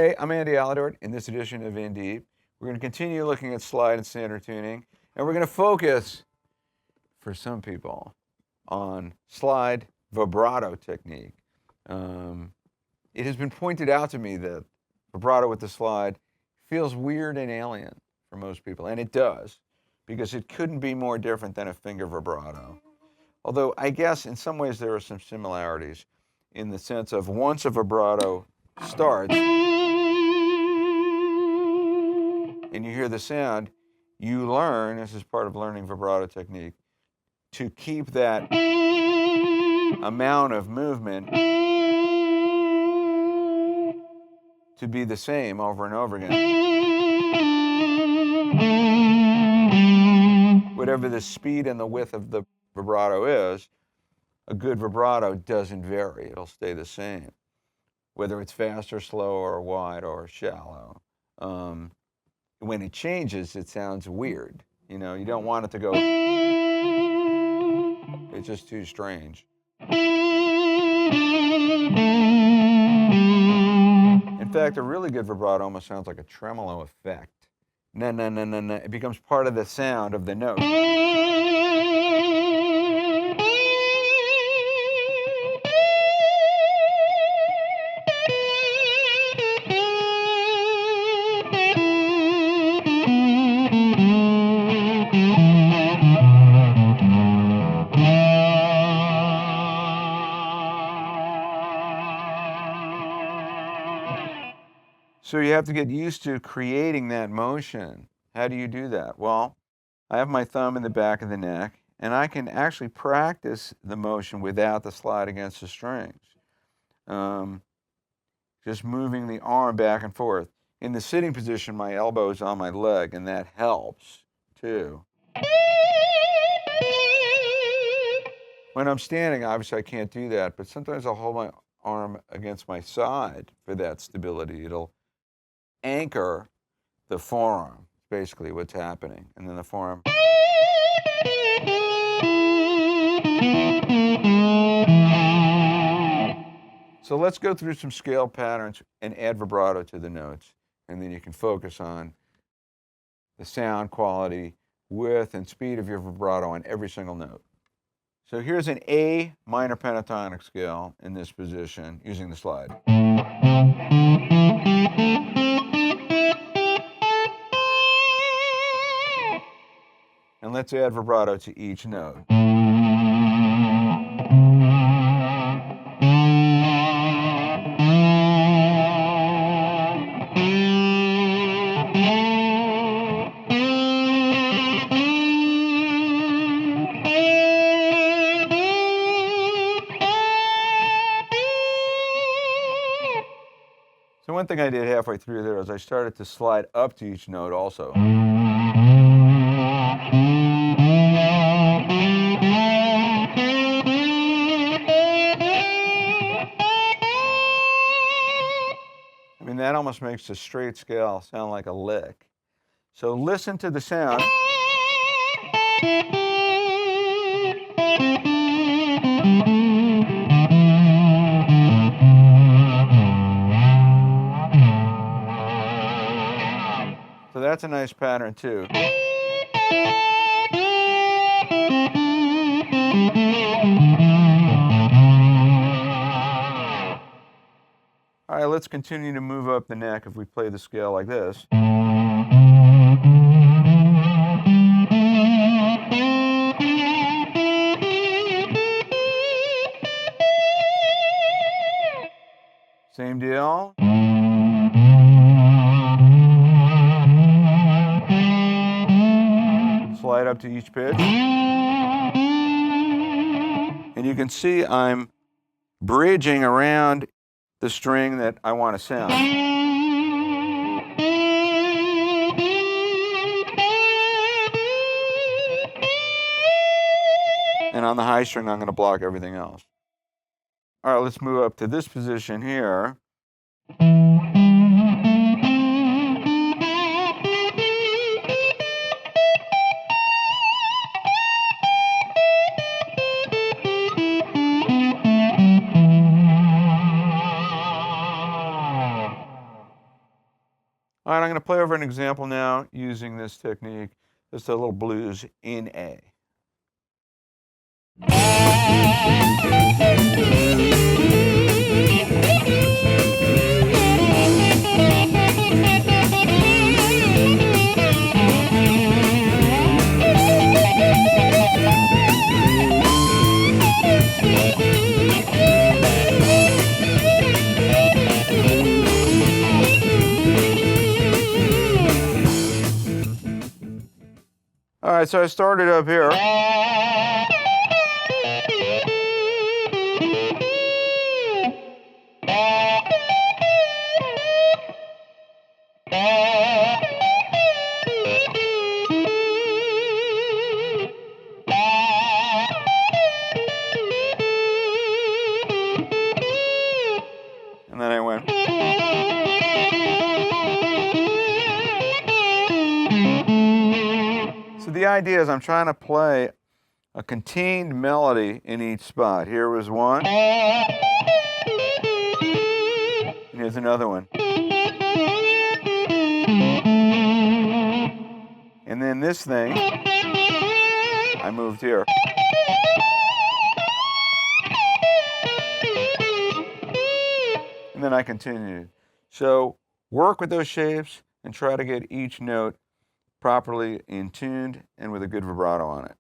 Hey, I'm Andy Aledort. In this edition of In Deep, we're going to continue looking at slide and standard tuning, and we're going to focus, for some people, on slide vibrato technique. It has been pointed out to me that vibrato with the slide feels weird and alien for most people, and it does, because it couldn't be more different than a finger vibrato. Although I guess in some ways there are some similarities in the sense of once a vibrato starts and you hear the sound, you learn, this is part of learning vibrato technique, to keep that amount of movement to be the same over and over again. Whatever the speed and the width of the vibrato is, a good vibrato doesn't vary. It'll stay the same, whether it's fast or slow or wide or shallow. When it changes, it sounds weird. You know, you don't want it to go, it's just too strange. In fact, a really good vibrato almost sounds like a tremolo effect. Na na na na na. It becomes part of the sound of the note. So you have to get used to creating that motion. How do you do that? Well, I have my thumb in the back of the neck, and I can actually practice the motion without the slide against the strings. Just moving the arm back and forth. In the sitting position, my elbow is on my leg, and that helps too. When I'm standing, obviously I can't do that, but sometimes I'll hold my arm against my side for that stability. It'll anchor the forearm, basically what's happening. And then the forearm. So let's go through some scale patterns and add vibrato to the notes. And then you can focus on the sound quality, width, and speed of your vibrato on every single note. So here's an A minor pentatonic scale in this position using the slide. And let's add vibrato to each note. So one thing I did halfway through there is I started to slide up to each note also. I mean, that almost makes the straight scale sound like a lick. So listen to the sound. So that's a nice pattern too. All right, let's continue to move up the neck if we play the scale like this. Same deal. Slide up to each pitch. And you can see I'm bridging around the string that I want to sound. And on the high string, I'm going to block everything else. All right, let's move up to this position here. going to play over an example now using this technique. Just a little blues in A. All right, so I started up here. And then I went. So the idea is I'm trying to play a contained melody in each spot. Here was one. And here's another one. And then this thing, I moved here. And then I continued. So work with those shapes and try to get each note properly in tuned and with a good vibrato on it.